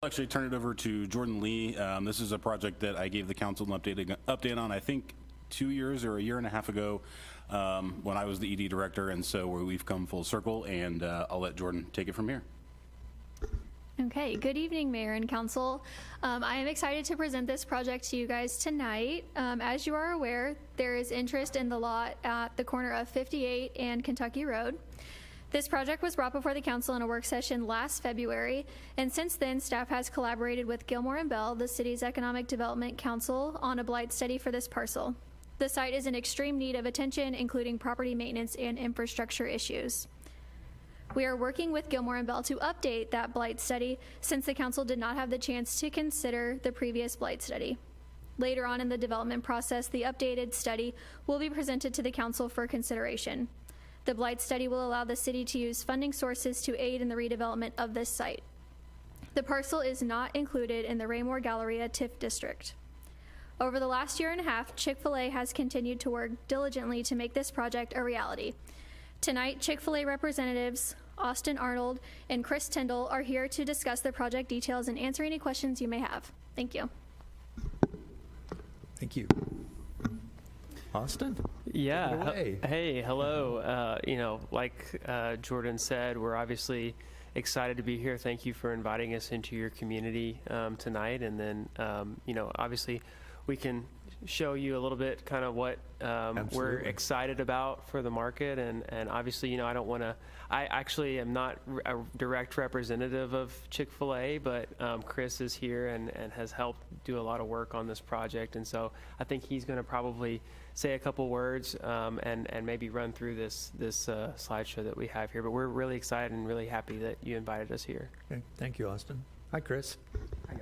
I'll actually turn it over to Jordan Lee. This is a project that I gave the council an update on, I think, 2 years or a year and a half ago when I was the ED director, and so we've come full circle, and I'll let Jordan take it from here. Okay, good evening, Mayor and Council. I am excited to present this project to you guys tonight. As you are aware, there is interest in the lot at the corner of 58 and Kentucky Road. This project was brought before the council in a work session last February, and since then, staff has collaborated with Gilmore and Bell, the city's Economic Development Council, on a blight study for this parcel. The site is in extreme need of attention, including property maintenance and infrastructure issues. We are working with Gilmore and Bell to update that blight study since the council did not have the chance to consider the previous blight study. Later on in the development process, the updated study will be presented to the council for consideration. The blight study will allow the city to use funding sources to aid in the redevelopment of this site. The parcel is not included in the Raymore Galleria TIF district. Over the last year and a half, Chick-fil-A has continued to work diligently to make this project a reality. Tonight, Chick-fil-A representatives Austin Arnold and Chris Tyndall are here to discuss the project details and answer any questions you may have. Thank you. Thank you. Austin? Yeah. Hey, hello. Like Jordan said, we're obviously excited to be here. Thank you for inviting us into your community tonight. And then, obviously we can show you a little bit kind of what we're excited about for the market. And obviously, I actually am not a direct representative of Chick-fil-A, but Chris is here and has helped do a lot of work on this project. And so I think he's going to probably say a couple words and maybe run through this slideshow that we have here. But we're really excited and really happy that you invited us here. Okay. Thank you, Austin. Hi, Chris.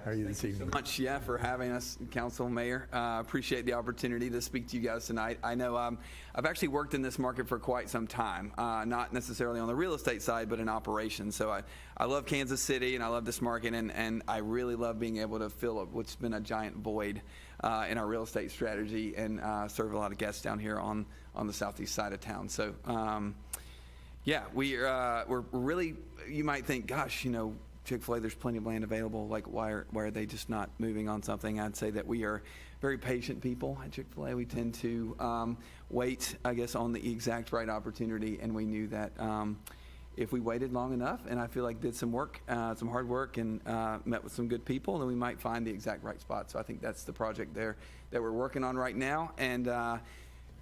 How are you this evening? Thank you so much, for having us, Council, Mayor. Appreciate the opportunity to speak to you guys tonight. I know I've actually worked in this market for quite some time, not necessarily on the real estate side, but in operations. So I love Kansas City and I love this market, and I really love being able to fill up what's been a giant void in our real estate strategy and serve a lot of guests down here on the southeast side of town. So we're really, you might think, gosh, Chick-fil-A, there's plenty of land available. Like, why are they just not moving on something? I'd say that we are very patient people at Chick-fil-A. We tend to wait, I guess, on the exact right opportunity. And we knew that if we waited long enough, and I feel like did some work, some hard work, and met with some good people, then we might find the exact right spot. So I think that's the project there that we're working on right now. And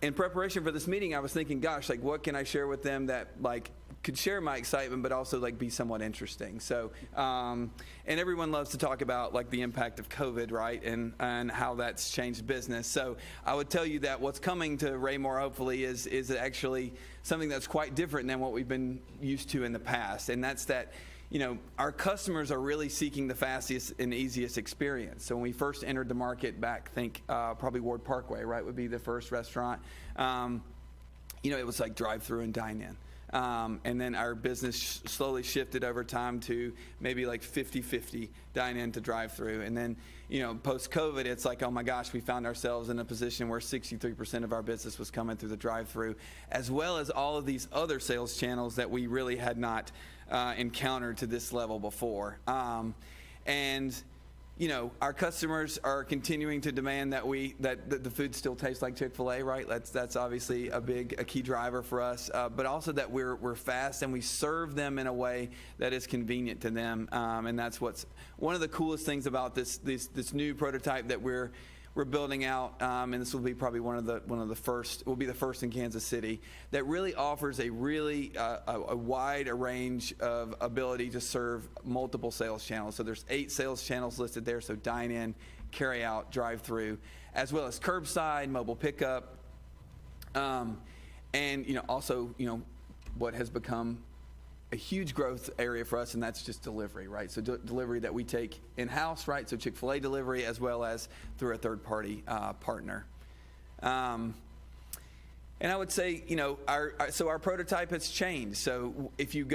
in preparation for this meeting, I was thinking, gosh, like, what can I share with them that, like, could share my excitement, but also like be somewhat interesting. So, and everyone loves to talk about like the impact of COVID, right? And how that's changed business. So I would tell you that what's coming to Raymore hopefully is actually something that's quite different than what we've been used to in the past. And that's that, our customers are really seeking the fastest and easiest experience. So when we first entered the market back, probably Ward Parkway, right, would be the first restaurant. It was like drive-through and dine-in. And then our business slowly shifted over time to maybe like 50-50 dine-in to drive-through. And then, post-COVID, it's like, oh my gosh, we found ourselves in a position where 63% of our business was coming through the drive-through, as well as all of these other sales channels that we really had not encountered to this level before. Our customers are continuing to demand that the food still tastes like Chick-fil-A, right? That's obviously a key driver for us, but also that we're fast and we serve them in a way that is convenient to them, and that's what's one of the coolest things about this new prototype that we're building out, and this will be probably one of the first. Will be the first in Kansas City that really offers a wide range of ability to serve multiple sales channels. So there's 8 sales channels listed there. So dine in, carry out, drive through, as well as curbside, mobile pickup, and also what has become a huge growth area for us, and that's just delivery, right? So delivery that we take in-house, right? So Chick-fil-A delivery, as well as through a third-party partner. And I would say, our prototype has changed. So if you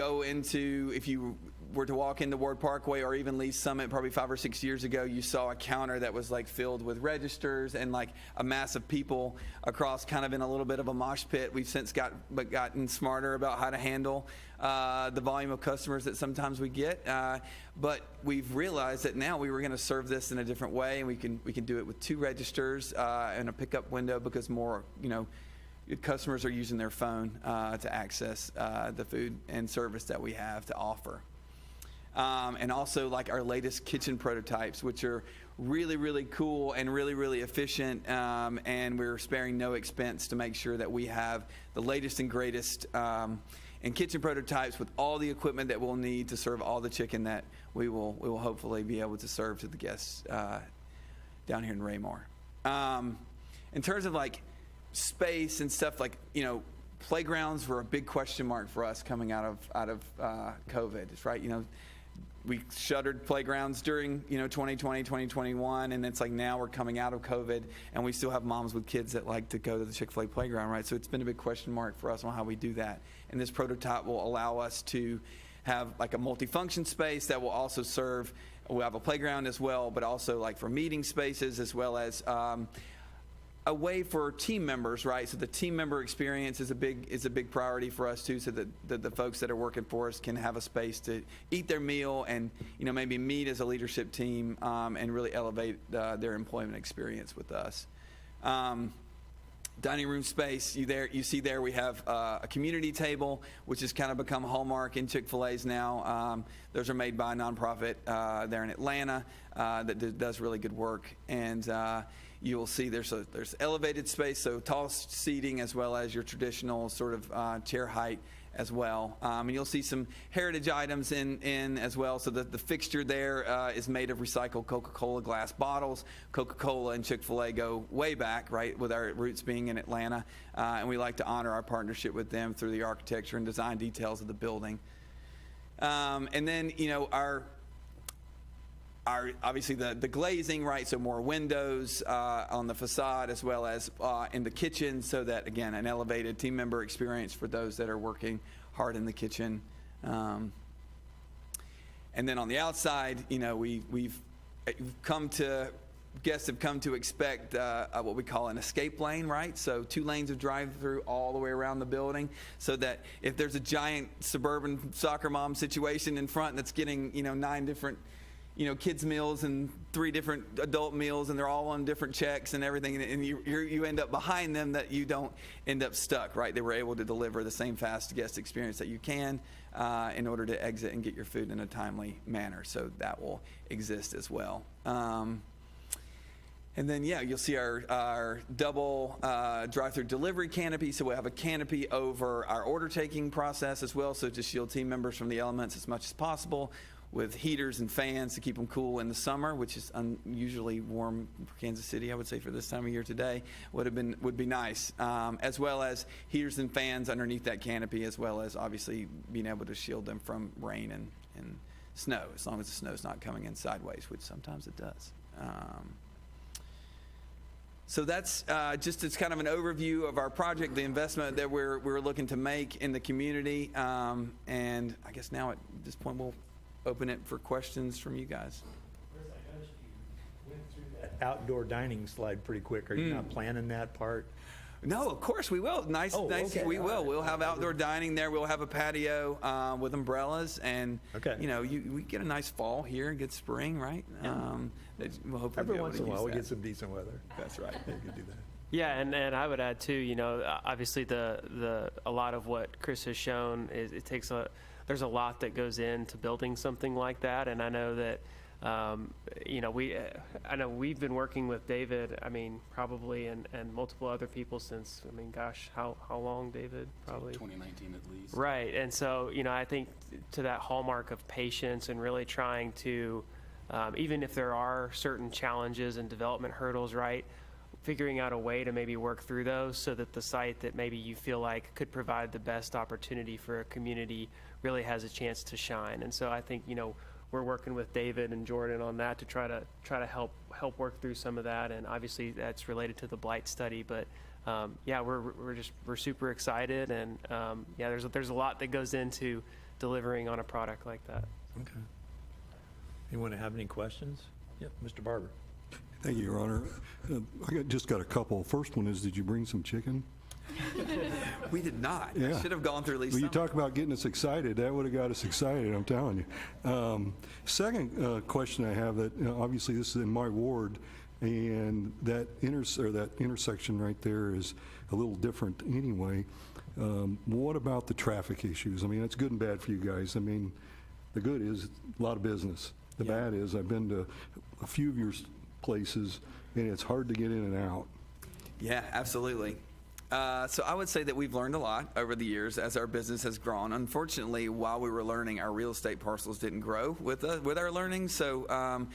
were to walk into Ward Parkway or even Lee Summit probably 5 or 6 years ago, you saw a counter that was like filled with registers and like a mass of people across, kind of in a little bit of a mosh pit. We've since gotten smarter about how to handle the volume of customers that sometimes we get. But we've realized that now we were going to serve this in a different way, and we can do it with 2 registers and a pickup window, because more, customers are using their phone to access the food and service that we have to offer. And also like our latest kitchen prototypes, which are really, really cool and really, really efficient. And we're sparing no expense to make sure that we have the latest and greatest in kitchen prototypes with all the equipment that we'll need to serve all the chicken that we will hopefully be able to serve to the guests down here in Raymore. In terms of like space and stuff, like, playgrounds were a big question mark for us coming out of COVID. It's right, we shuttered playgrounds during 2020, 2021, and it's like now we're coming out of COVID and we still have moms with kids that like to go to the Chick-fil-A playground, right? So it's been a big question mark for us on how we do that. And this prototype will allow us to have like a multifunction space that will also serve, we'll have a playground as well, but also like for meeting spaces, as well as a way for team members, right? So the team member experience is a big priority for us too, so that the folks that are working for us can have a space to eat their meal and maybe meet as a leadership team and really elevate their employment experience with us. Dining room space, you see there we have a community table, which has kind of become a hallmark in Chick-fil-A's now. Those are made by a nonprofit there in Atlanta that does really good work. And you'll see there's elevated space, so tall seating as well as your traditional sort of chair height as well. And you'll see some heritage items in as well. So the fixture there is made of recycled Coca-Cola glass bottles. Coca-Cola and Chick-fil-A go way back, right, with our roots being in Atlanta. And we like to honor our partnership with them through the architecture and design details of the building. And then, our obviously the glazing, right? So more windows on the facade as well as in the kitchen, so that, again, an elevated team member experience for those that are working hard in the kitchen. And then on the outside, guests have come to expect what we call an escape lane, right? So 2 lanes of drive-through all the way around the building, so that if there's a giant suburban soccer mom situation in front that's getting 9 different kids meals and 3 different adult meals, and they're all on different checks and everything, and you end up behind them, that you don't end up stuck, right? They were able to deliver the same fast guest experience that you can in order to exit and get your food in a timely manner. So that will exist as well. And then, you'll see our double drive-through delivery canopy. So we'll have a canopy over our order taking process as well, so to shield team members from the elements as much as possible, with heaters and fans to keep them cool in the summer, which is unusually warm for Kansas City, I would say, for this time of year today. Would be nice, as well as heaters and fans underneath that canopy, as well as obviously being able to shield them from rain and snow, as long as the snow's not coming in sideways, which sometimes it does. So that's it's kind of an overview of our project, the investment that we're looking to make in the community. And I guess now at this point we'll open it for questions from you guys. Chris, I noticed you went through that outdoor dining slide pretty quick. Are you not planning that part? No, of course we will. Nice. Okay. We will. We'll have outdoor dining there. We'll have a patio with umbrellas, and we get a nice fall here, good spring, right? We'll hopefully Every be able once to in a while, use we get that. some decent weather. That's right. You could do that. Yeah, and I would add too, obviously a lot of what Chris has shown is there's a lot that goes into building something like that, and I know that I know we've been working with David, probably, and multiple other people since, how long, David? Probably 2019 at least. Right, and so, I think to that hallmark of patience and really trying to, even if there are certain challenges and development hurdles, right, figuring out a way to maybe work through those so that the site that maybe you feel like could provide the best opportunity for a community really has a chance to shine. And so I think, we're working with David and Jordan on that to try to help work through some of that, and obviously that's related to the blight study. But we're super excited, and there's a lot that goes into delivering on a product like that. Okay. Anyone have any questions? Yep, Mr. Barber. Thank you, Your Honor. Just got a couple. First one is, did you bring some chicken? We did not. Yeah. I should have gone through at least Well, you some. talk about getting us excited. That would have got us excited, I'm telling you. Second question I have, that obviously this is in my ward, and that intersection right there is a little different anyway. What about the traffic issues? I mean, that's good and bad for you guys. I mean, the good is a lot of business. The Yeah. bad is I've been to a few of your places, and it's hard to get in and out. Yeah, absolutely. So I would say that we've learned a lot over the years as our business has grown. Unfortunately, while we were learning, our real estate parcels didn't grow with our learning. So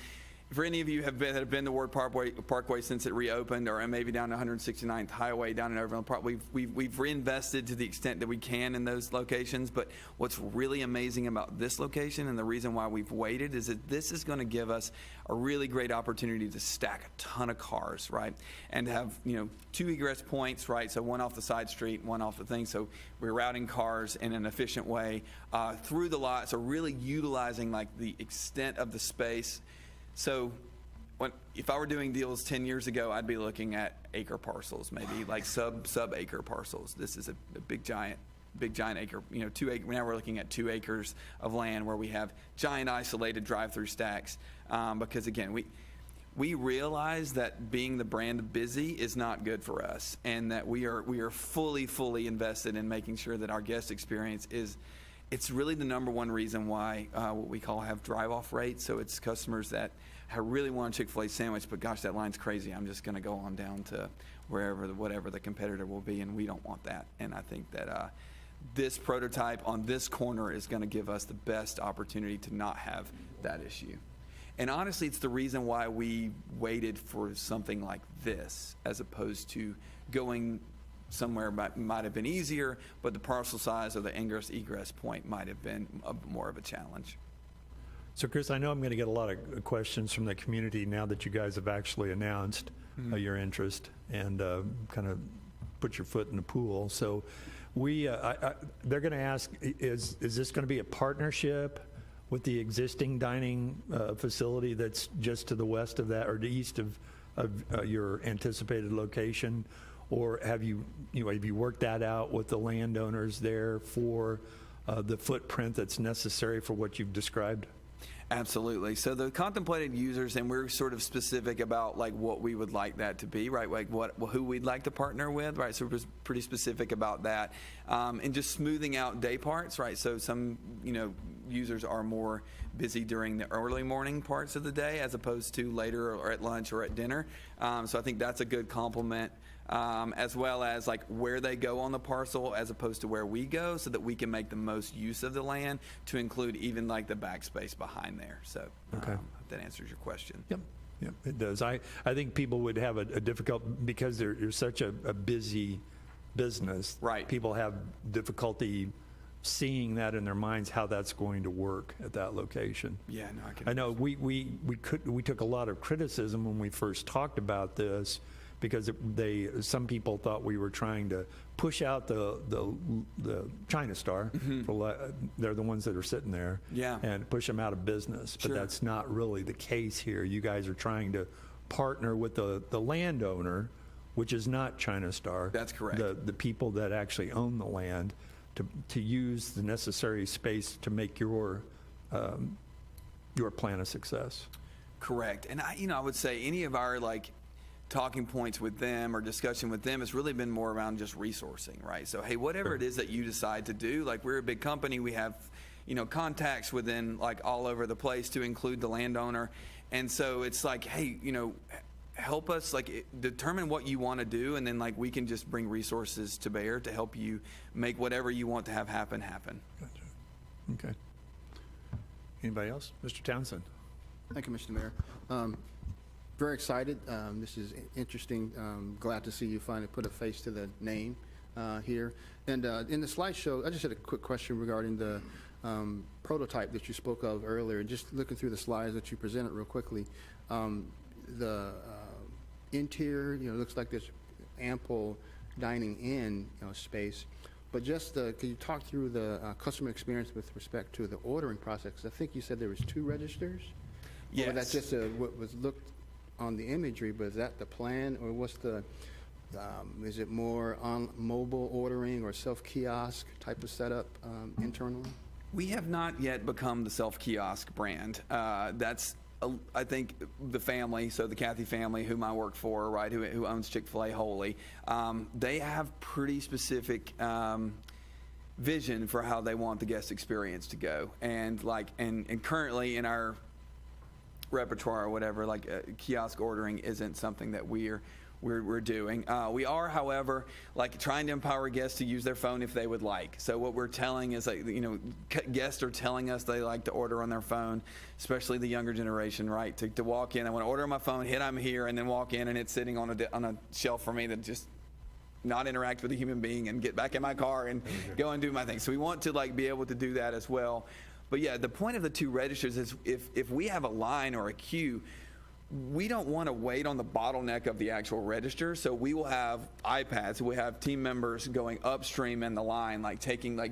for any of you that have been to Ward Parkway since it reopened, or maybe down to 169th Highway down in Overland Park, we've reinvested to the extent that we can in those locations. But what's really amazing about this location, and the reason why we've waited, is that this is going to give us a really great opportunity to stack a ton of cars, right? And have, 2 egress points, right? So one off the side street, one off the thing. So we're routing cars in an efficient way through the lot. So really utilizing like the extent of the space. So if I were doing deals 10 years ago, I'd be looking at acre parcels, maybe like sub-acre parcels. This is a big giant acre, 2 acre. Now we're looking at 2 acres of land where we have giant isolated drive-through stacks. Because again, we realize that being the brand of busy is not good for us, and that we are fully invested in making sure that our guest experience is. It's really the number one reason why what we call have drive-off rates. So it's customers that really want a Chick-fil-A sandwich, but gosh, that line's crazy. I'm just going to go on down to whatever the competitor will be, and we don't want that. And I think that this prototype on this corner is going to give us the best opportunity to not have that issue. And honestly, it's the reason why we waited for something like this, as opposed to going somewhere might have been easier, but the parcel size or the ingress-egress point might have been more of a challenge. So Chris, I know I'm going to get a lot of questions from the community now that you guys have actually announced your interest and kind of put your foot in the pool. So they're going to ask, is this going to be a partnership with the existing dining facility that's just to the west of that, or the east of your anticipated location? Or have you worked that out with the landowners there for the footprint that's necessary for what you've described? Absolutely. So the contemplated users, and we're sort of specific about like what we would like that to be, right? Like who we'd like to partner with, right? So we're pretty specific about that, and just smoothing out day parts, right? So some users are more busy during the early morning parts of the day as opposed to later or at lunch or at dinner. So I think that's a good complement. As well as like where they go on the parcel as opposed to where we go, so that we can make the most use of the land, to include even like the backspace behind there. So Okay. If that answers your question. Yep, it does. I think people would have a difficult, because they're such a busy business. Right. People have difficulty seeing that in their minds, how that's going to work at that location. Yeah, no, I know we took a lot of criticism when we first talked about this, because some people thought we were trying to push out the China Star. They're the ones that are sitting there. Yeah. And push them out of business. But Sure. that's not really the case here. You guys are trying to partner with the landowner, which is not China Star. That's correct. The people that actually own the land, to use the necessary space to make your plan a success. Correct. And I would say any of our like talking points with them or discussion with them has really been more around just resourcing, right? So, hey, whatever it is that you decide to do, like we're a big company, we have, contacts within like all over the place, to include the landowner. And so it's like, hey, help us like determine what you want to do, and then like we can just bring resources to bear to help you make whatever you want to have happen. Okay. Anybody else? Mr. Townsend? Thank you, Mr. Mayor. Very excited. This is interesting. Glad to see you finally put a face to the name here. And in the slideshow, I just had a quick question regarding the prototype that you spoke of earlier. Just looking through the slides that you presented real quickly, the interior, looks like there's ample dining in space. But just, can you talk through the customer experience with respect to the ordering process? 'Cause I think you said there was 2 registers? Or that's Yes. just what was looked on the imagery, but is that the plan, or what's the, is it more on mobile ordering or self-kiosk type of setup internally? We have not yet become the self-kiosk brand. That's, I think, the family, so the Cathy family, whom I work for, right, who owns Chick-fil-A wholly, they have pretty specific vision for how they want the guest experience to go. And currently in our repertoire or whatever, kiosk ordering isn't something that we're doing. We are, however, trying to empower guests to use their phone if they would like. So what we're telling is, guests are telling us they like to order on their phone, especially the younger generation, right? To walk in, I want to order on my phone, hit I'm here, and then walk in, and it's sitting on a shelf for me that just not interact with a human being and get back in my car and go and do my thing. So we want to be able to do that as well. But yeah, the point of the 2 registers is if we have a line or a queue, we don't want to wait on the bottleneck of the actual register. So we will have iPads. We have team members going upstream in the line,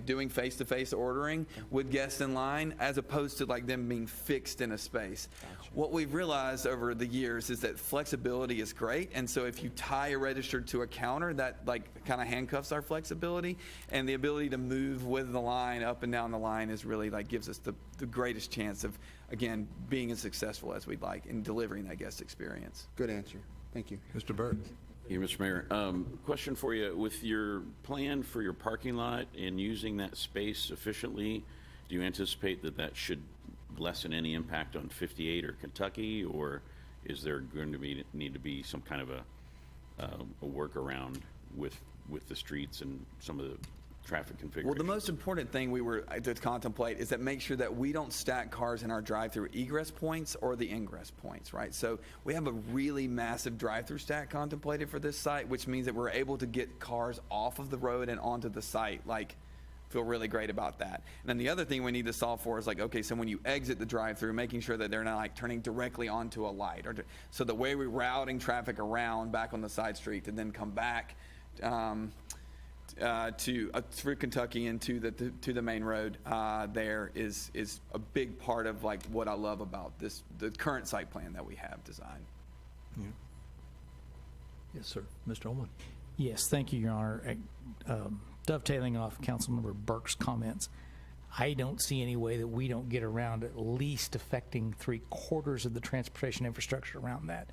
doing face-to-face ordering with guests in line, as opposed to them being fixed in a space. Gotcha. What we've realized over the years is that flexibility is great. And so if you tie a register to a counter, that kind of handcuffs our flexibility, and the ability to move with the line up and down the line is really gives us the greatest chance of, again, being as successful as we'd like in delivering that guest experience. Good answer. Thank you. Mr. Burke? Yeah, Mr. Mayor, question for you. With your plan for your parking lot and using that space efficiently, do you anticipate that should lessen any impact on 58 or Kentucky, or is there going to need to be some kind of a workaround with the streets and some of the traffic configuration? Well, the most important thing we were to contemplate is that make sure that we don't stack cars in our drive-through egress points or the ingress points, right? So we have a really massive drive-through stack contemplated for this site, which means that we're able to get cars off of the road and onto the site. Feel really great about that. And then the other thing we need to solve for is okay, so when you exit the drive-through, making sure that they're not turning directly onto a light, so the way we're routing traffic around back on the side street and then come back through Kentucky and to the main road there is a big part of what I love about the current site plan that we have designed. Yeah. Yes, sir. Mr. Ullman? Yes, thank you, Your Honor. Dovetailing off Councilmember Burke's comments, I don't see any way that we don't get around at least affecting 3/4 of the transportation infrastructure around that.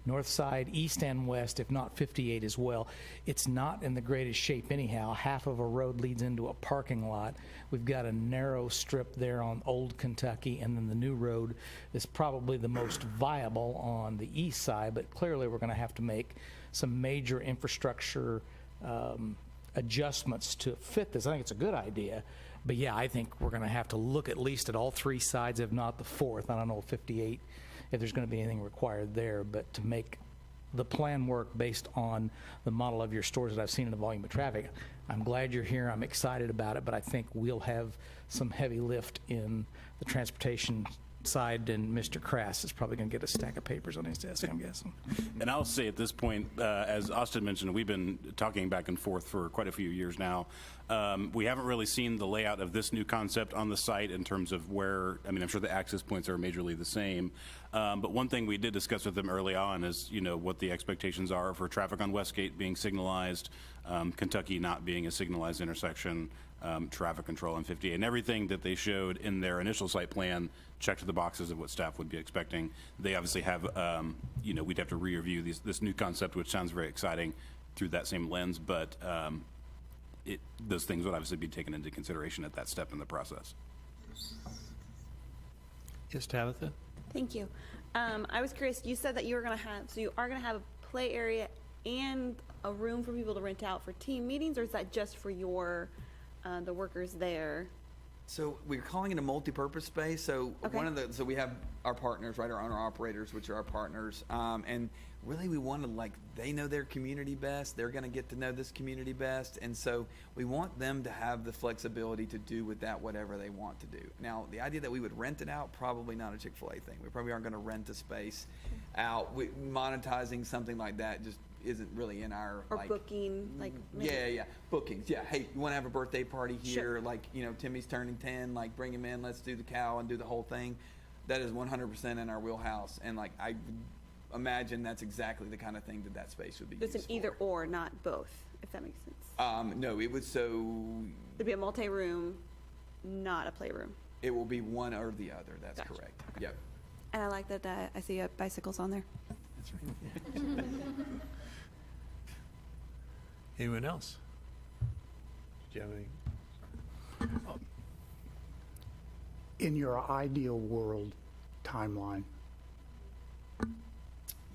North side, east and west, if not 58 as well. It's not in the greatest shape anyhow. Half of a road leads into a parking lot. We've got a narrow strip there on Old Kentucky, and then the new road is probably the most viable on the east side, but clearly we're going to have to make some major infrastructure adjustments to fit this. I think it's a good idea, but yeah, I think we're going to have to look at least at all 3 sides, if not the 4th. I don't know, 58, if there's going to be anything required there, but to make the plan work based on the model of your stores that I've seen in the volume of traffic, I'm glad you're here. I'm excited about it, but I think we'll have some heavy lift in the transportation side, and Mr. Crass is probably going to get a stack of papers on his desk, I'm guessing. And I'll say at this point, as Austin mentioned, we've been talking back and forth for quite a few years now. We haven't really seen the layout of this new concept on the site in terms of where, I'm sure the access points are majorly the same. But one thing we did discuss with them early on is, what the expectations are for traffic on Westgate being signalized, Kentucky not being a signalized intersection, traffic control on 58, and everything that they showed in their initial site plan checked the boxes of what staff would be expecting. They obviously have, we'd have to re-review this new concept, which sounds very exciting through that same lens, but those things would obviously be taken into consideration at that step in the process. Yes, Tabitha? Thank you. I was curious, you said that you are going to have a play area and a room for people to rent out for team meetings, or is that just for the workers there? So we're calling it a multi-purpose space. So Okay. we have our partners, right, our owner-operators, which are our partners. And really, we want to, like, they know their community best. They're going to get to know this community best. And so we want them to have the flexibility to do with that whatever they want to do. Now, the idea that we would rent it out, probably not a Chick-fil-A thing. We probably aren't going to rent a space out. Monetizing something like that just isn't really in our, Or like, booking, like. yeah, bookings. Yeah, hey, you want to have a birthday party here? Like, you know, Timmy's turning 10. Like, bring him in. Let's do the cow and do the whole thing. That is 100% in our wheelhouse, and like I imagine that's exactly the kind of thing that space would be It's used an either for. or, not both, if that makes sense. No, it would It'd be a multi-room, not a playroom. it will be one or the other. That's Gotcha. correct. Yep. And I like that I see bicycles on there. Anyone else? Do you have any? In your ideal world timeline,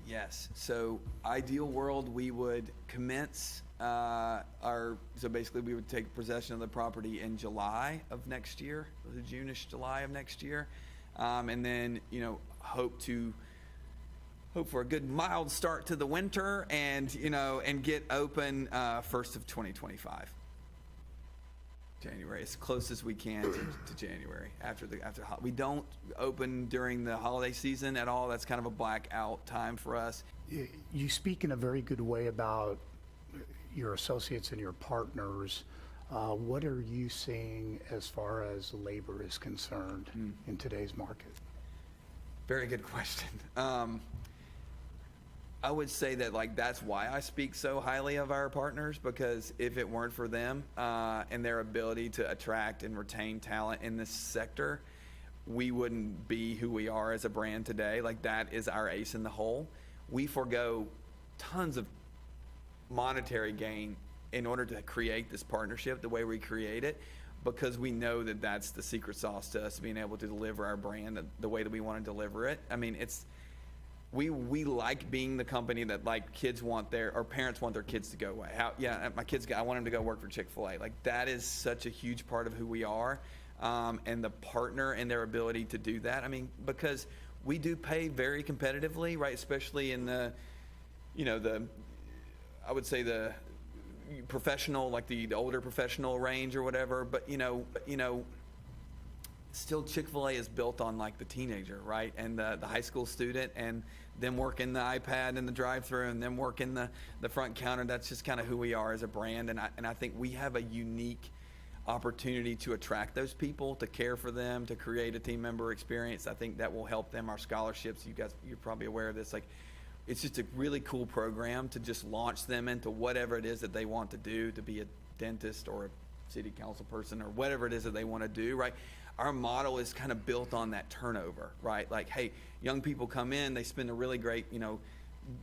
Yes. So ideal world, we would commence so basically we would take possession of the property in July of next year, the June-ish July of next year, and then you know hope for a good mild start to the winter, and you know and get open first of 2025. January, as close as we can to January after we don't open during the holiday season at all. That's kind of a blackout time for us. you speak in a very good way about your associates and your partners. What are you seeing as far as labor is concerned in today's market? Very good question. I would say that like that's why I speak so highly of our partners, because if it weren't for them and their ability to attract and retain talent in this sector, we wouldn't be who we are as a brand today. Like that is our ace in the hole. We forego tons of monetary gain in order to create this partnership the way we create it, because we know that that's the secret sauce to us being able to deliver our brand the way that we want to deliver it. I mean, we like being the company that like kids want or parents want their kids to go away. I want them to go work for Chick-fil-A. Like that is such a huge part of who we are, and the partner and their ability to do that. I mean, because we do pay very competitively, right? Especially in the I would say the professional, like the older professional range or whatever. But still Chick-fil-A is built on like the teenager, right? And the high school student, and them working the iPad in the drive-thru, and them working the front counter. That's just kind of who we are as a brand. And I think we have a unique opportunity to attract those people, to care for them, to create a team member experience. I think that will help them. Our scholarships, you're probably aware of this, like it's just a really cool program to just launch them into whatever it is that they want to do, to be a dentist or a city council person or whatever it is that they want to do, right? Our model is kind of built on that turnover, right? Like, hey, young people come in, they spend a really great,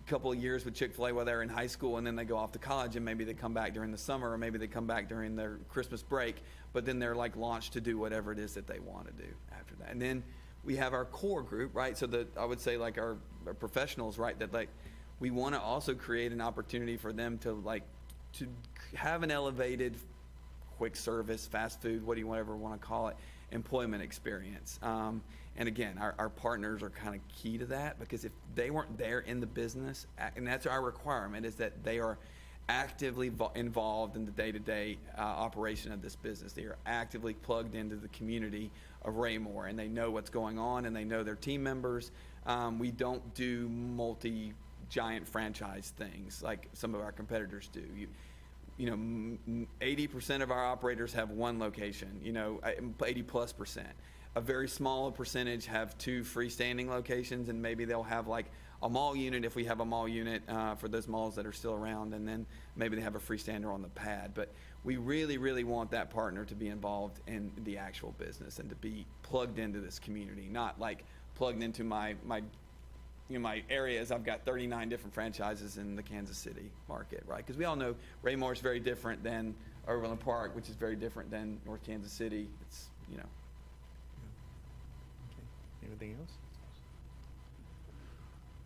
couple of years with Chick-fil-A while they're in high school, and then they go off to college, and maybe they come back during the summer, or maybe they come back during their Christmas break, but then they're like launched to do whatever it is that they want to do after that. And then we have our core group, right? So I would say like our professionals, right? That like we want to also create an opportunity for them to have an elevated quick service, fast food, whatever you want to call it, employment experience. And again, our partners are kind of key to that, because if they weren't there in the business, and that's our requirement, is that they are actively involved in the day-to-day operation of this business. They are actively plugged into the community of Raymore, and they know what's going on, and they know their team members. We don't do multi-giant franchise things like some of our competitors do. 80% of our operators have one location, 80+%. A very small percentage have 2 freestanding locations, and maybe they'll have like a mall unit if we have a mall unit for those malls that are still around, and then maybe they have a freestander on the pad. But we really, really want that partner to be involved in the actual business and to be plugged into this community, not like plugged into my areas. I've got 39 different franchises in the Kansas City market, right? Because we all know Raymore is very different than Overland Park, which is very different than North Kansas City. It's, Anything else?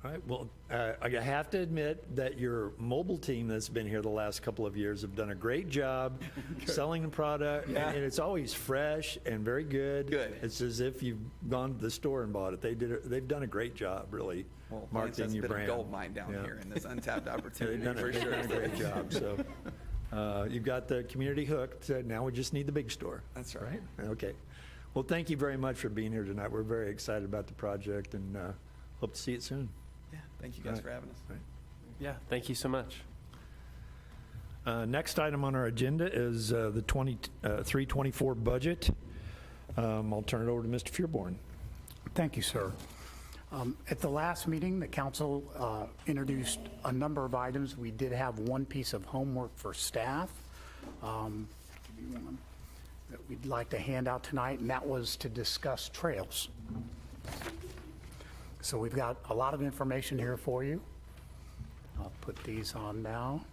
All right, well, I have to admit that your mobile team that's been here the last couple of years have done a great job selling the product, and it's always fresh and very good. Good. It's as if you've gone to the store and bought it. They've done a great job, really, Well, marketing your that's brand. been a gold mine down Yeah. here in this untapped They've opportunity, done, for they've sure. done a great job, so you've got the community hooked. Now we just need the big store. That's right. Okay. Well, thank you very much for being here tonight. We're very excited about the project and hope to see it soon. Yeah, thank you guys Right. for having us. Yeah, thank you so much. Next item on our agenda is the 23-24 budget. I'll turn it over to Mr. Fearborn. Thank you, sir. At the last meeting, the council introduced a number of items. We did have one piece of homework for staff that we'd like to hand out tonight, and that was to discuss trails. So we've got a lot of information here for you. I'll put these on now.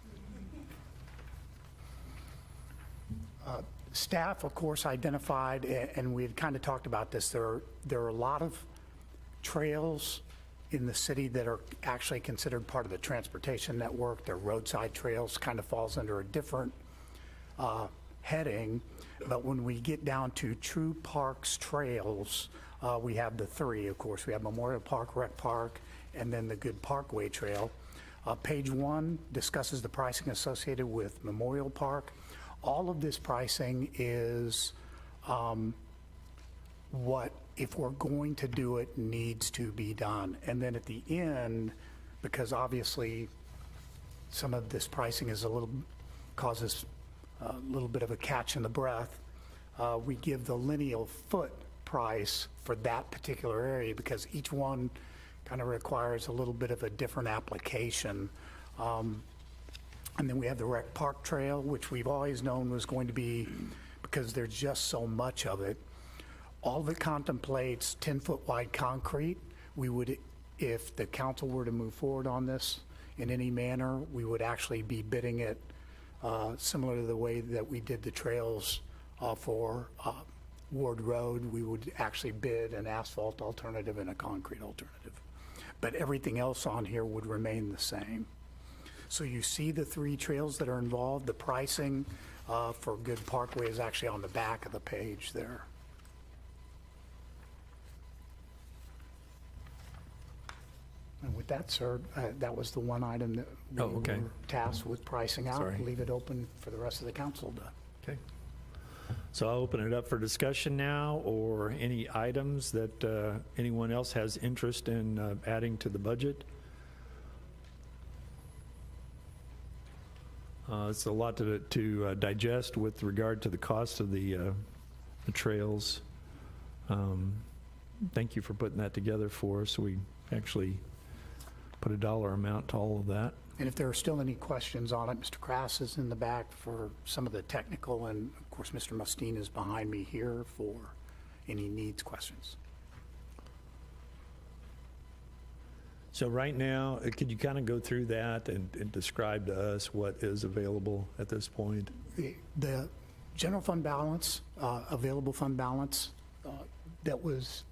Staff, of course, identified, and we had kind of talked about this, there are a lot of trails in the city that are actually considered part of the transportation network. They're roadside trails, kind of falls under a different heading. But when we get down to true parks trails, we have the three, of course. We have Memorial Park, Rec Park, and then the Good Parkway Trail. Page 1 discusses the pricing associated with Memorial Park. All of this pricing is what, if we're going to do it, needs to be done. And then at the end, because obviously some of this pricing is causes a little bit of a catch in the breath, we give the lineal foot price for that particular area because each one kind of requires a little bit of a different application. And then we have the Rec Park Trail, which we've always known was going to be, because there's just so much of it. All of it contemplates 10-foot wide concrete. We would, if the council were to move forward on this in any manner, we would actually be bidding it similar to the way that we did the trails for Ward Road. We would actually bid an asphalt alternative and a concrete alternative. But everything else on here would remain the same. So you see the three trails that are involved. The pricing for Good Parkway is actually on the back of the page there. And with that, sir, that was the one item that we Oh, okay. were tasked with pricing out. Sorry. Leave it open for the rest of the council to. Okay. So I'll open it up for discussion now, or any items that anyone else has interest in adding to the budget. It's a lot to digest with regard to the cost of the trails. Thank you for putting that together for us. We actually put a dollar amount to all of that. And if there are still any questions on it, Mr. Krass is in the back for some of the technical, and of course, Mr. Mustine is behind me here for any needs questions. So right now, could you kind of go through that and describe to us what is available at this point? The general fund balance, available fund balance that was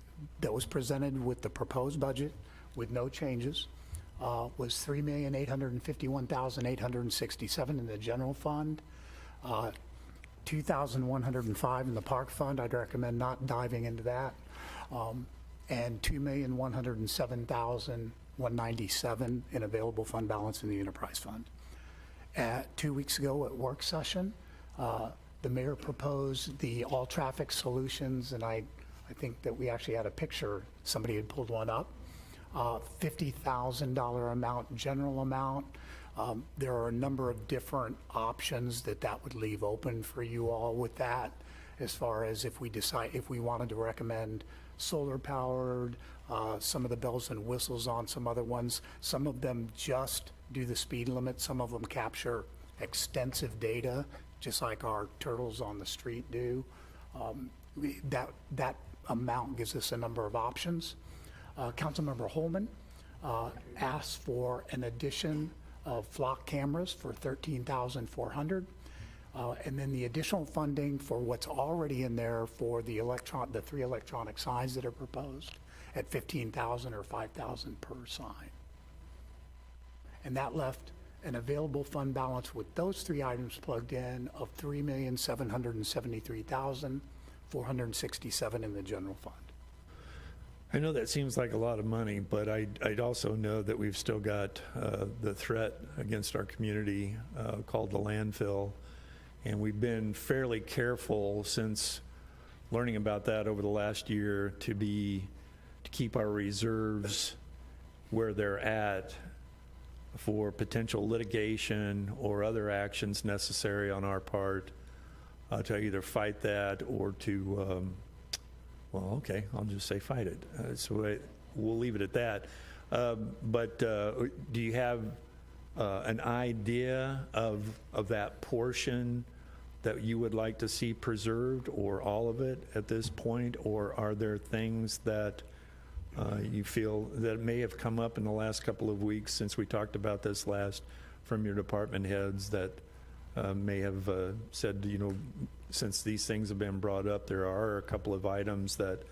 presented with the proposed budget with no changes was $3,851,867 in the general fund, $2,105 in the park fund. I'd recommend not diving into that, and $2,107,197 in available fund balance in the enterprise fund. 2 weeks ago at work session, the mayor proposed the all traffic solutions, and I think that we actually had a picture, somebody had pulled one up. $50,000 amount, general amount. There are a number of different options that would leave open for you all with that, as far as if we decide, if we wanted to recommend solar powered, some of the bells and whistles on some other ones. Some of them just do the speed limit. Some of them capture extensive data, just like our turtles on the street do. That amount gives us a number of options. Councilmember Holman asked for an addition of flock cameras for $13,400, and then the additional funding for what's already in there for the three electronic signs that are proposed at $15,000 or $5,000 per sign. And that left an available fund balance with those three items plugged in of $3,773,467 in the general fund. I know that seems like a lot of money, but I'd also know that we've still got the threat against our community called the landfill. And we've been fairly careful since learning about that over the last year to keep our reserves where they're at for potential litigation or other actions necessary on our part to either fight that or to, well, okay, I'll just say fight it. We'll leave it at that. But do you have an idea of that portion that you would like to see preserved, or all of it at this point? Or are there things that you feel that may have come up in the last couple of weeks since we talked about this last from your department heads that may have said, you know, since these things have been brought up, there are a couple of items that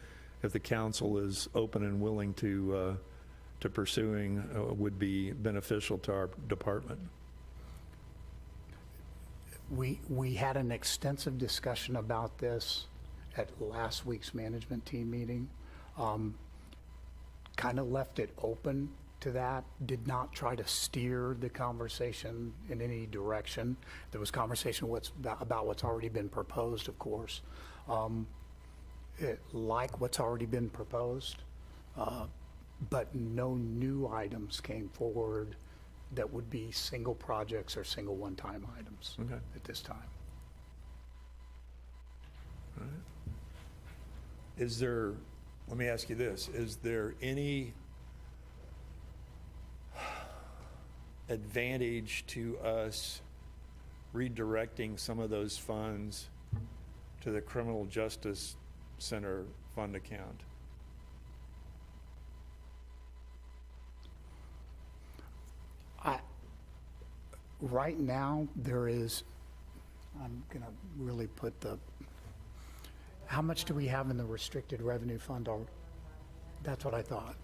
if the council is open and willing to pursuing would be beneficial to our department? We had an extensive discussion about this at last week's management team meeting. Kind of left it open to that, did not try to steer the conversation in any direction. There was conversation about what's already been proposed, of course. Like what's already been proposed, but no new items came forward that would be single projects or single one-time items at this time. All right. Is there, let me ask you this, is there any advantage to us redirecting some of those funds to the Criminal Justice Center fund account? Right now, there is, I'm going to really put how much do we have in the restricted revenue fund? That's what I thought.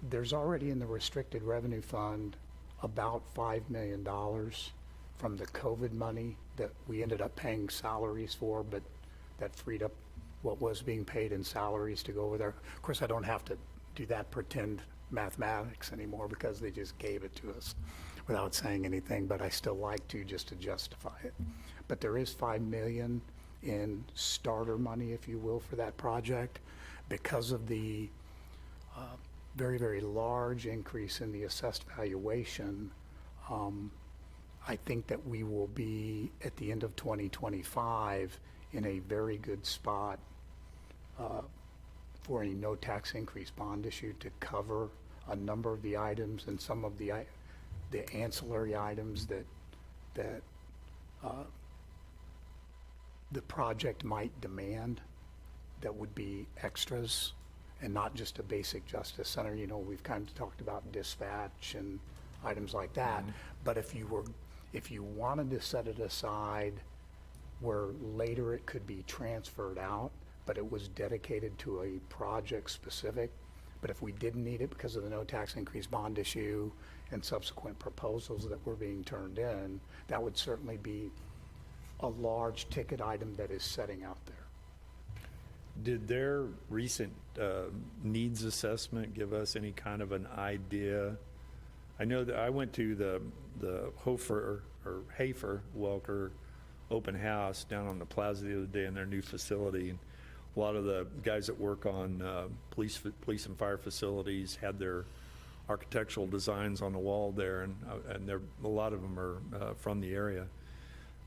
There's already in the restricted revenue fund about $5 million from the COVID money that we ended up paying salaries for, but that freed up what was being paid in salaries to go over there. Of course, I don't have to do that pretend mathematics anymore because they just gave it to us without saying anything, but I still like to just to justify it. But there is $5 million in starter money, if you will, for that project because of the very, very large increase in the assessed valuation. I think that we will be at the end of 2025 in a very good spot for any no tax increase bond issue to cover a number of the items and some of the ancillary items that the project might demand that would be extras and not just a basic justice center. You know, we've kind of talked about dispatch and items like that. But if you wanted to set it aside where later it could be transferred out, but it was dedicated to a project specific, but if we didn't need it because of the no tax increase bond issue and subsequent proposals that were being turned in, that would certainly be a large ticket item that is setting out there. Did their recent needs assessment give us any kind of an idea? I know that I went to the Hafer Welker open house down on the plaza the other day in their new facility. And a lot of the guys that work on police and fire facilities had their architectural designs on the wall there, and a lot of them are from the area.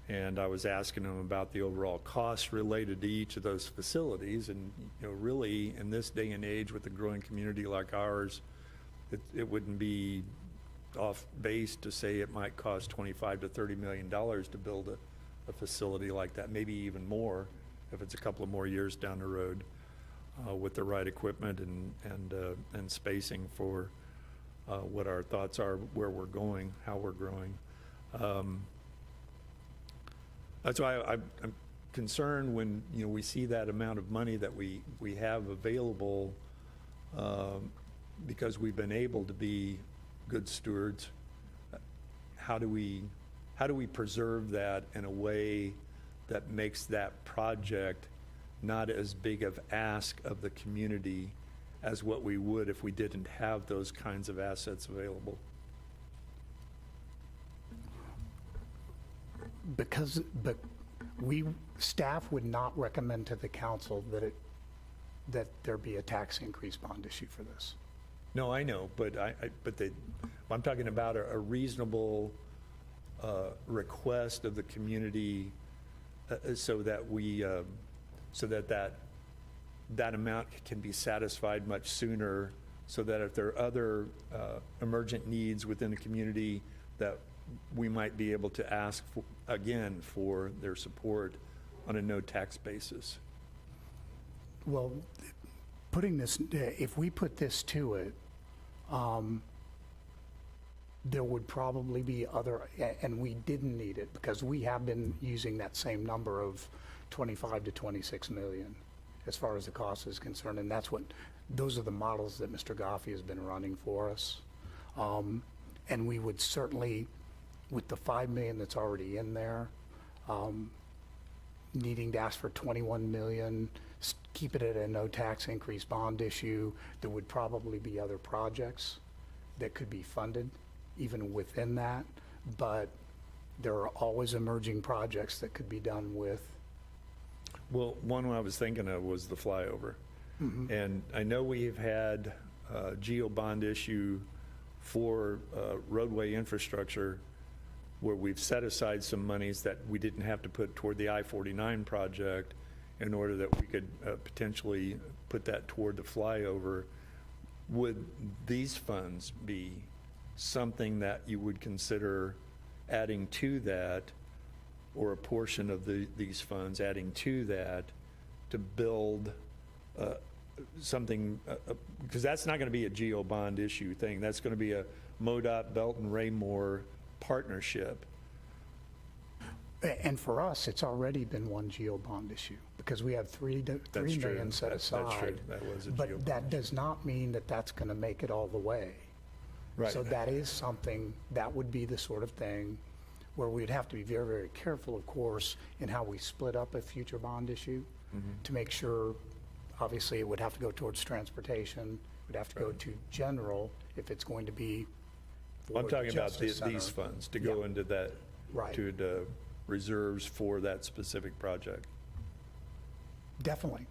And I was asking them about the overall costs related to each of those facilities. And, you know, really in this day and age with a growing community like ours, it wouldn't be off base to say it might cost $25 to $30 million to build a facility like that, maybe even more if it's a couple of more years down the road with the right equipment and spacing for what our thoughts are, where we're going, how we're growing. That's why I'm concerned when, you know, we see that amount of money that we have available because we've been able to be good stewards how do we preserve that in a way that makes that project not as big of ask of the community as what we would if we didn't have those kinds of assets available? But staff would not recommend to the council that there be a tax increase bond issue for this. No, I know, but I'm talking about a reasonable request of the community so that we, that amount can be satisfied much sooner, so that if there are other emergent needs within the community, that we might be able to ask again for their support on a no tax basis. Well, putting this, if we put this to it, there would probably be other, and we didn't need it because we have been using that same number of 25 to 26 million as far as the cost is concerned, and those are the models that Mr. Goffey has been running for us. And we would certainly, with the 5 million that's already in there, needing to ask for 21 million, keep it at a no tax increase bond issue, there would probably be other projects that could be funded even within that, but there are always emerging projects that could be done with. Well, one I was thinking of was the flyover. And I know we've had a geo bond issue for roadway infrastructure where we've set aside some monies that we didn't have to put toward the I-49 project in order that we could potentially put that toward the flyover. Would these funds be something that you would consider adding to that, or a portion of these funds adding to that, to build something, because that's not going to be a geo bond issue thing. That's going to be a MoDOT Belton Raymore partnership. And for us, it's already been one geo bond issue because we have $3 million set aside. That's true. That was a geo But bond. that does not mean that that's going to make it all the way. Right. So that is something, that would be the sort of thing where we'd have to be very, very careful, of course, in how we split up a future bond issue to make sure, obviously, it would have to go towards transportation, it would have to go to general if it's going to be for I'm talking the about Justice these Center. funds to go into that, Right. to the reserves for that specific project. Definitely.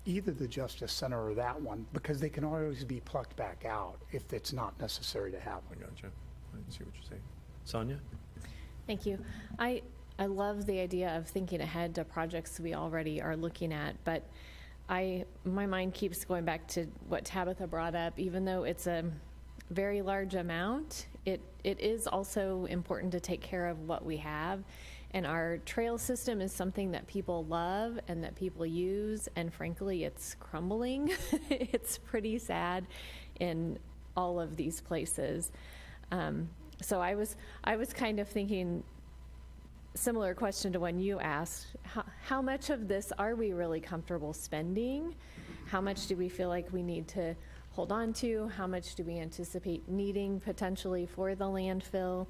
Either the Justice Center or that one, because they can always be plucked back out if it's not necessary to have I them. gotcha. I see what you're saying. Sonia? Thank you. I love the idea of thinking ahead to projects we already are looking at, but my mind keeps going back to what Tabitha brought up. Even though it's a very large amount, it is also important to take care of what we have. And our trail system is something that people love and that people use, and frankly, it's crumbling. It's pretty sad in all of these places. So I was kind of thinking, similar question to when you asked, how much of this are we really comfortable spending? How much do we feel like we need to hold on to? How much do we anticipate needing potentially for the landfill?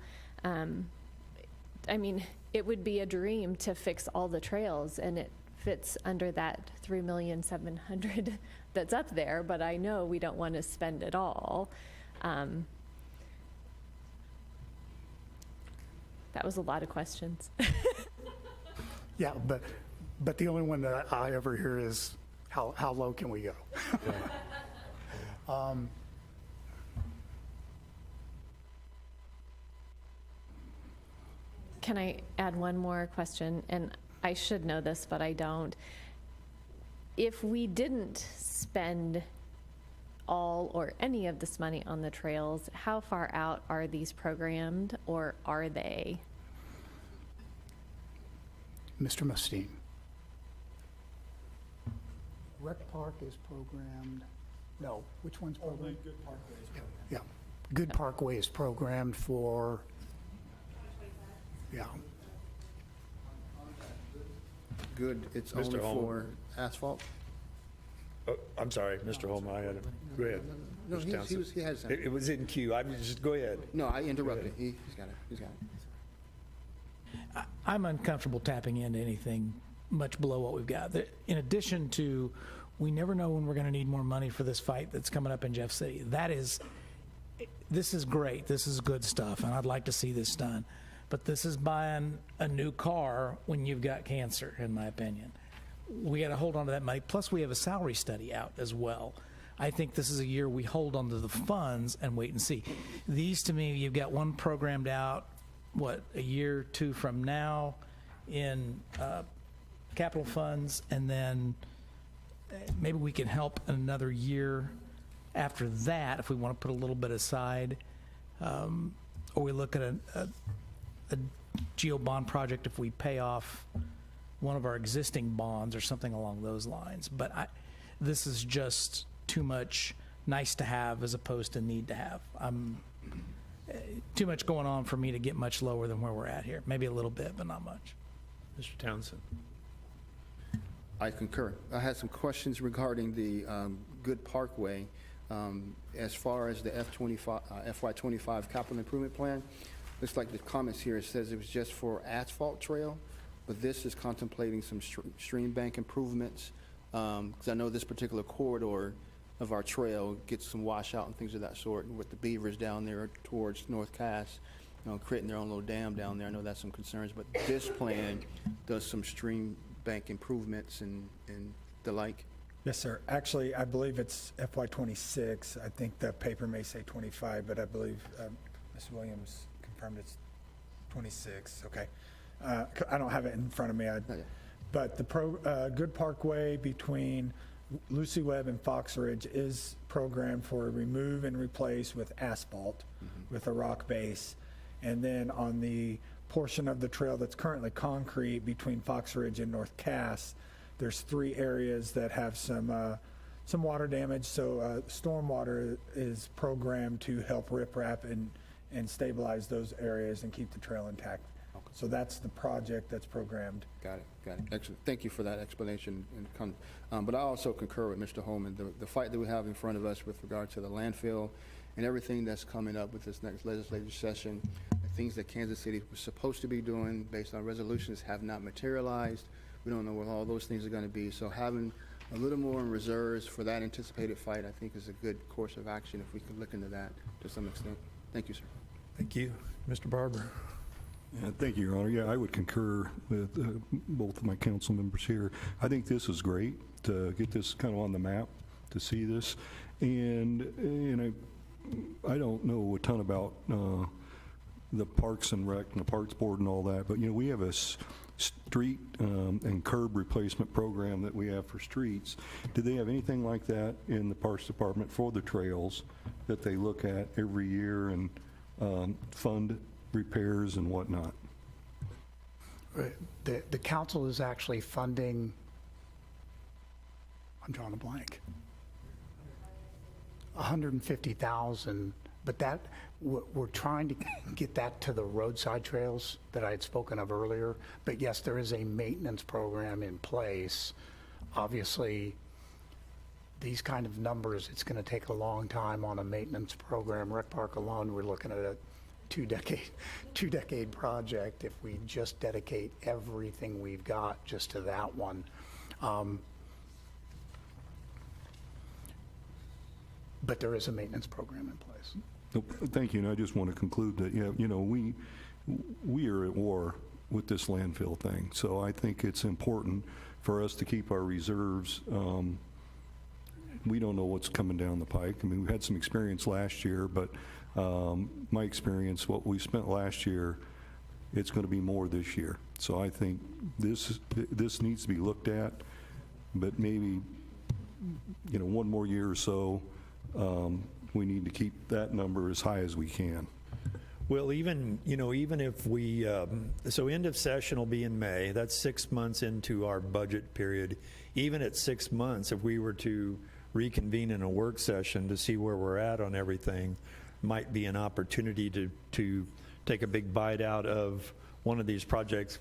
I mean, it would be a dream to fix all the trails, and it fits under that $3,700,000 that's up there, but I know we don't want to spend it all. That was a lot of questions. Yeah, but the only one that I ever hear is, how low can we go? Can I add one more question? And I should know this, but I don't. If we didn't spend all or any of this money on the trails, how far out are these programmed, or are they? Mr. Mustine. Rec Park is programmed, no, which one's programmed? Good Parkway. Yeah, Good Parkway is programmed for, yeah. Good, it's Mr. only Holm. for asphalt? Oh, I'm sorry, Mr. Holman, I had him. Go ahead. No, Mr. he Townsend. was, he had something. It was in queue. I was just, go ahead. No, I interrupted. He's got it. He's got it. I'm uncomfortable tapping into anything much below what we've got. In addition to, we never know when we're going to need more money for this fight that's coming up in Jeff City. This is great. This is good stuff, and I'd like to see this done. But this is buying a new car when you've got cancer, in my opinion. We got to hold on to that money. Plus, we have a salary study out as well. I think this is a year we hold on to the funds and wait and see. These, to me, you've got one programmed out, a year or two from now in capital funds, and then maybe we can help in another year after that if we want to put a little bit aside. Or we look at a geo bond project if we pay off one of our existing bonds or something along those lines. But this is just too much nice to have as opposed to need to have. Too much going on for me to get much lower than where we're at here. Maybe a little bit, but not much. Mr. Townsend. I concur. I had some questions regarding the Good Parkway. As far as the FY25 capital improvement plan, looks like the comments here, it says it was just for asphalt trail, but this is contemplating some stream bank improvements. Because I know this particular corridor of our trail gets some washout and things of that sort, and with the beavers down there towards North Cass, creating their own little dam down there. I know that's some concerns, but this plan does some stream bank improvements and the like. Yes, sir. Actually, I believe it's FY26. I think the paper may say 25, but I believe Ms. Williams confirmed it's 26. Okay. I don't have it in front of me. But the Good Parkway between Lucy Webb and Fox Ridge is programmed for remove and replace with asphalt with a rock base. And then on the portion of the trail that's currently concrete between Fox Ridge and North Cass, there's 3 areas that have some water damage. So stormwater is programmed to help riprap and stabilize those areas and keep the trail intact. So that's the project that's programmed. Got it. Excellent. Thank you for that explanation. But I also concur with Mr. Holman. The fight that we have in front of us with regard to the landfill and everything that's coming up with this next legislative session, the things that Kansas City was supposed to be doing based on resolutions have not materialized. We don't know what all those things are going to be. So having a little more in reserves for that anticipated fight, I think, is a good course of action if we can look into that to some extent. Thank you, sir. Thank you. Mr. Barber. Thank you, Your Honor. Yeah, I would concur with both of my council members here. I think this is great to get this kind of on the map, to see this. And I don't know a ton about the Parks and Rec and the Parks Board and all that, but, we have a street and curb replacement program that we have for streets. Do they have anything like that in the Parks Department for the trails that they look at every year and fund repairs and whatnot? The council is actually funding, I'm drawing a blank, 150,000, but that, we're trying to get that to the roadside trails that I had spoken of earlier. But yes, there is a maintenance program in place. Obviously, these kind of numbers, it's going to take a long time on a maintenance program. Rec Park alone, we're looking at a two-decade project if we just dedicate everything we've got just to that one. But there is a maintenance program in place. Thank you, and I just want to conclude that, we are at war with this landfill thing, so I think it's important for us to keep our reserves. We don't know what's coming down the pike. I mean, we had some experience last year, but my experience, what we spent last year, it's going to be more this year. So I think this needs to be looked at, but maybe, one more year or so, we need to keep that number as high as we can. Well, even if we, so end of session will be in May. That's 6 months into our budget period. Even at 6 months, if we were to reconvene in a work session to see where we're at on everything, might be an opportunity to take a big bite out of one of these projects.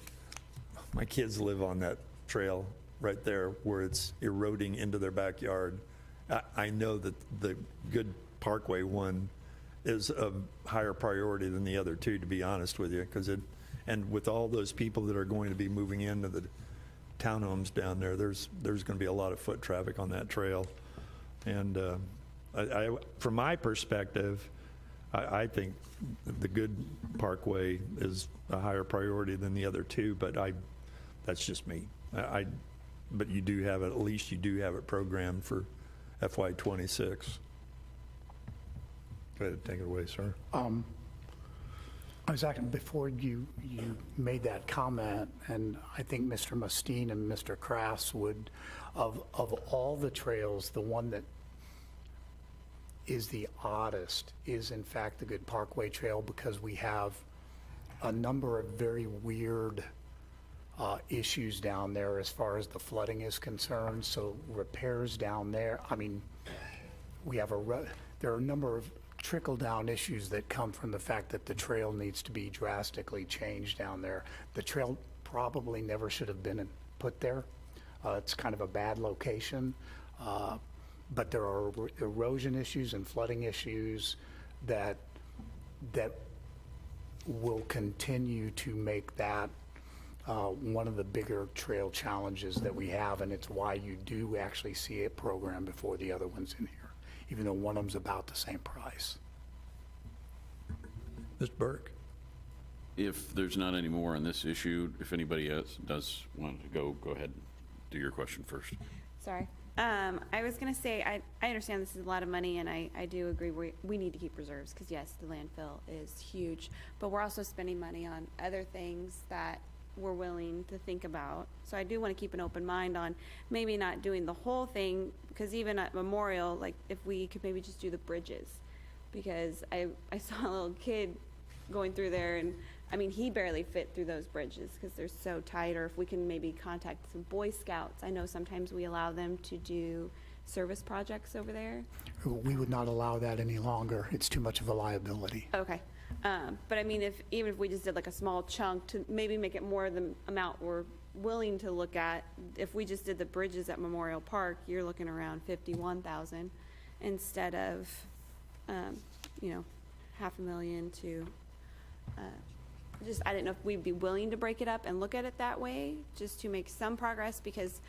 My kids live on that trail right there where it's eroding into their backyard. I know that the Good Parkway one is of higher priority than the other two, to be honest with you, and with all those people that are going to be moving into the townhomes down there, there's going to be a lot of foot traffic on that trail. And from my perspective, I think the Good Parkway is a higher priority than the other two, but that's just me. But you do have it, at least you do have it programmed for FY26. Go ahead, take it away, sir. I was acting before you made that comment, and I think Mr. Mustine and Mr. Crafts would, of all the trails, the one that is the oddest is in fact the Good Parkway Trail, because we have a number of very weird issues down there as far as the flooding is concerned. So repairs down there, I mean, we have there are a number of trickle-down issues that come from the fact that the trail needs to be drastically changed down there. The trail probably never should have been put there. It's kind of a bad location. But there are erosion issues and flooding issues that will continue to make that one of the bigger trail challenges that we have, and it's why you do actually see it programmed before the other ones in here, even though one of them's about the same price. Mr. Burke? If there's not any more on this issue, if anybody else does want to go ahead and do your question first. Sorry. I was going to say, I understand this is a lot of money, and I do agree we need to keep reserves, because yes, the landfill is huge, but we're also spending money on other things that we're willing to think about. So I do want to keep an open mind on maybe not doing the whole thing, because even at Memorial, like if we could maybe just do the bridges, because I saw a little kid going through there, and I mean, he barely fit through those bridges because they're so tight. Or if we can maybe contact some Boy Scouts. I know sometimes we allow them to do service projects over there. We would not allow that any longer. It's too much of a liability. Okay. But I mean, even if we just did like a small chunk to maybe make it more the amount we're willing to look at, if we just did the bridges at Memorial Park, you're looking around 51,000 instead of, $500,000 to, I didn't know if we'd be willing to break it up and look at it that way, just to make some progress, because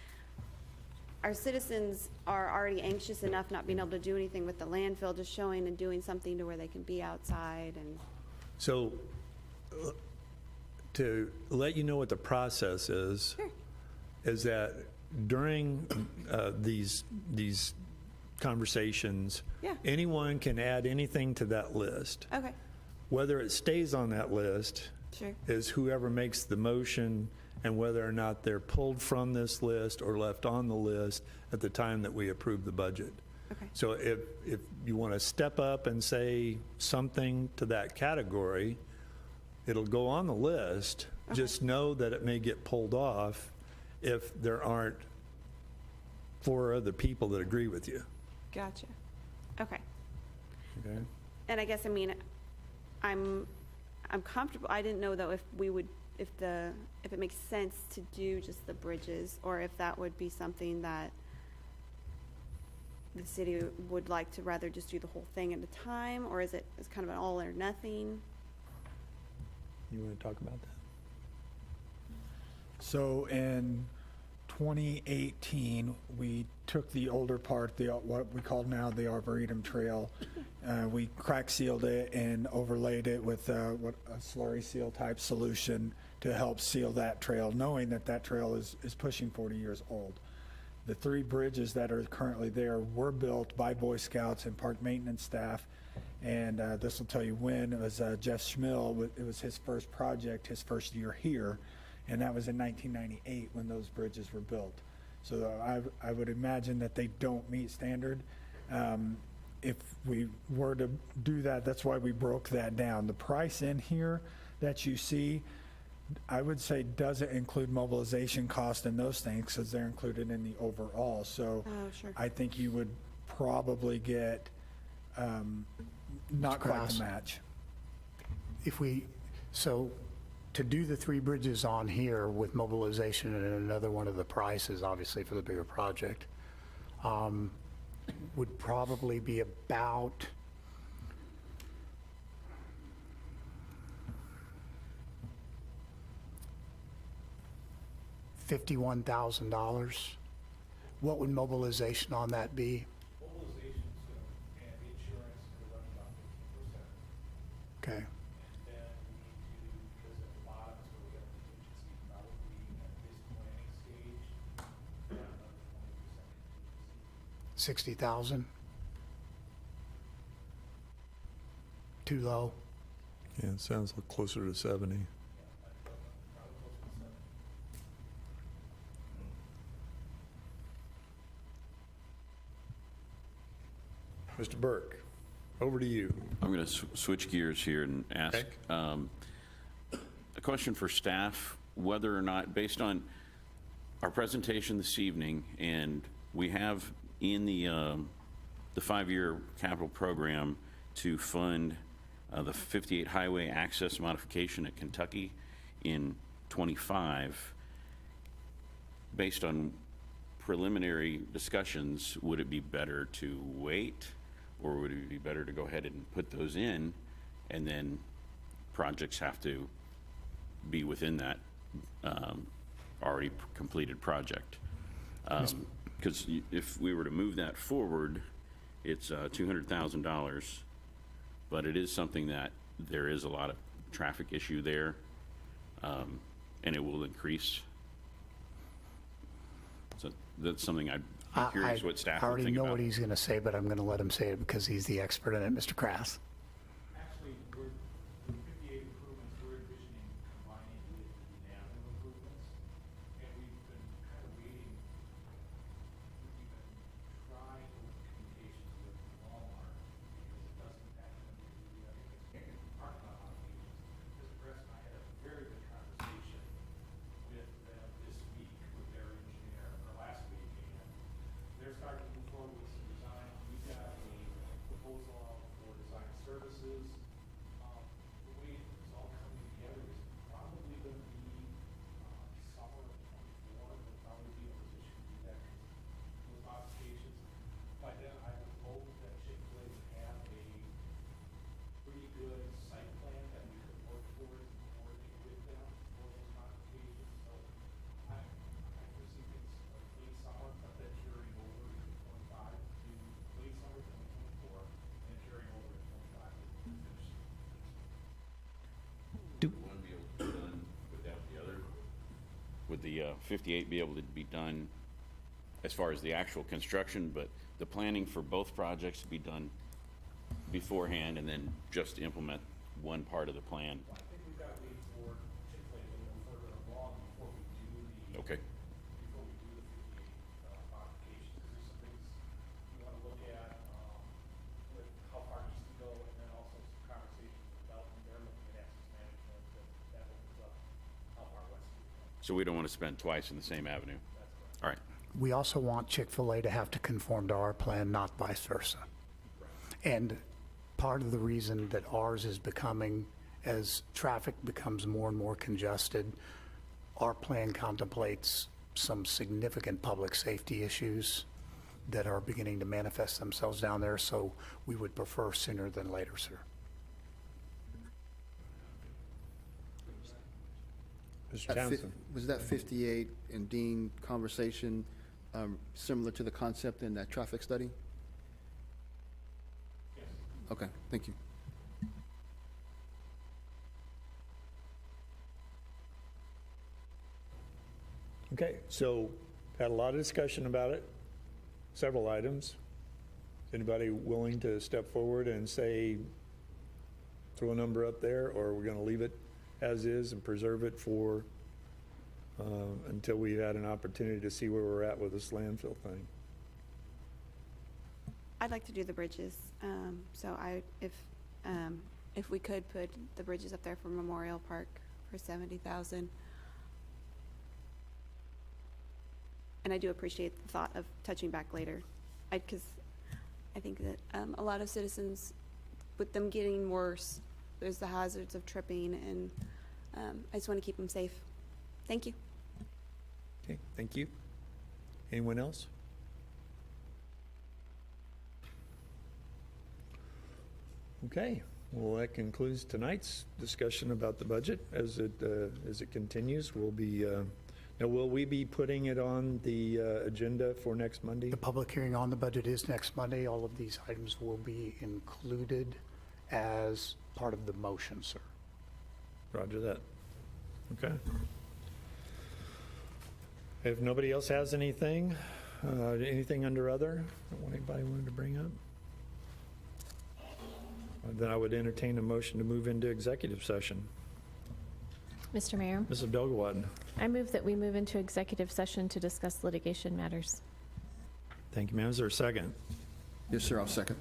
our citizens are already anxious enough not being able to do anything with the landfill, just showing and doing something to where they can be outside. And So to let you know what the process is, Sure. is that during these conversations, Yeah. anyone can add anything to that list. Okay, Whether it stays on that list sure. is whoever makes the motion, and whether or not they're pulled from this list or left on the list at the time that we approve the budget. Okay. So if you want to step up and say something to that category, it'll go on the list. Okay. Just know that it may get pulled off if there aren't 4 other people that agree with you. Gotcha. Okay. Okay? And I guess, I mean, I'm comfortable. I didn't know though if it makes sense to do just the bridges, or if that would be something that the city would like to rather just do the whole thing at a time, or is it kind of an all or nothing? You want to talk about that? So in 2018, we took the older part, what we call now the Arboretum Trail. We crack sealed it and overlaid it with a slurry seal type solution to help seal that trail, knowing that that trail is pushing 40 years old. The 3 bridges that are currently there were built by Boy Scouts and park maintenance staff, and this will tell you when. It was Jeff Schmill. It was his first project, his first year here, and that was in 1998 when those bridges were built. So I would imagine that they don't meet standard. If we were to do that, that's why we broke that down. The price in here that you see, I would say doesn't include mobilization cost and those things, because they're included in the overall. So Sure. I think you would probably get not quite Kraus. the match. So to do the 3 bridges on here with mobilization and another one of the prices, obviously for the bigger project, would probably be about $51,000. What would mobilization on that be? Mobilization's and insurance are running about 15%. Okay. And then we need to, because at the bottom is where we have contingency, probably at this planning stage, around another 20% contingency. 60,000? Too low? Yeah, it sounds like closer to 70. Mr. Burke, over to you. I'm going to switch gears here and ask Okay. a question for staff, whether or not, based on our presentation this evening, and we have in the 5-year capital program to fund the 58 highway access modification at Kentucky in '25, based on preliminary discussions, would it be better to wait, or would it be better to go ahead and put those in, and then projects have to be within that already completed project? Because if we were to move that forward, it's $200,000, but it is something that there is a lot of traffic issue there, and it will increase. So that's something I'm curious what staff I would already think know about. what he's going to say, but I'm going to let him say it because he's the expert in it, Mr. Krass. Actually, we're, the 58 improvements, we're envisioning combining with the avenue improvements. And we've been kind of waiting, we've been trying to work communications with Walmart because it doesn't actually do the other parking lot modifications. Mr. Kress and I had a very good conversation with them this week with their engineer, or last week, and they're starting to move forward with some design. We've got a proposal out for design services. The way it's all coming together is probably going to be summer of '24. We'll probably be in a position to do that, those modifications. By then, I would hope that Chick-fil-A would have a pretty good site plan that we could work towards and coordinate with them for those modifications. So I foresee things like late summer, but then carrying over to '25 to late summer 2024, and carrying over to '25 to finish. One be able to be done without the other? Would the 58 be able to be done as far as the actual construction, but the planning for both projects to be done beforehand and then just implement one part of the plan? I think we've got to wait for Chick-fil-A a little further along before we do the, Okay. before we do the 58 modifications. Because there's some things you want to look at, with how far east to go, and then also some conversations with Belton. They're looking at access management, and that opens up how far west we go. So we don't want to spend twice in the same avenue? All right. We also want Chick-fil-A to have to conform to our plan, not vice versa. And part of the reason that ours is becoming, as traffic becomes more and more congested, our plan contemplates some significant public safety issues that are beginning to manifest themselves down there, so we would prefer sooner than later, sir. Mr. Townsend. Was that 58 and Dean conversation similar to the concept in that traffic study? Yes. Okay, thank you. Okay, so had a lot of discussion about it, several items. Is anybody willing to step forward and say, throw a number up there, or are we going to leave it as is and preserve it for, until we had an opportunity to see where we're at with this landfill thing? I'd like to do the bridges. So if we could put the bridges up there for Memorial Park for 70,000. And I do appreciate the thought of touching back later. Because I think that a lot of citizens, with them getting worse, there's the hazards of tripping, and I just want to keep them safe. Thank you. Okay, thank you. Anyone else? Okay, well, that concludes tonight's discussion about the budget. As it continues, we'll be, now will we be putting it on the agenda for next Monday? The public hearing on the budget is next Monday. All of these items will be included as part of the motion, sir. Roger that. Okay. If nobody else has anything, anything under other, anybody wanted to bring up? Then I would entertain a motion to move into executive session. Mr. Mayor, Ms. Abdelgawad. I move that we move into executive session to discuss litigation matters. Thank you, ma'am. Is there a second? Yes, sir, I'll second.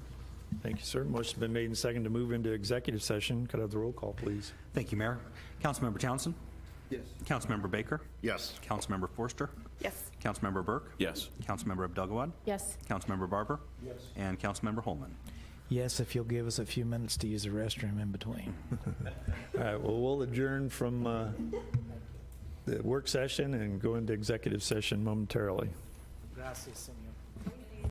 Thank you, sir. Motion's been made and seconded to move into executive session. Could I have the roll call, please? Thank you, Mayor. Councilmember Townsend? Yes. Councilmember Baker? Yes. Councilmember Forster? Yes. Councilmember Burke? Yes. Councilmember Abdelgawad? Yes. Councilmember Barber? Yes. And Councilmember Holman? Yes, if you'll give us a few minutes to use the restroom in between. All right, well, we'll adjourn from the work session and go into executive session momentarily. Gracias, señor.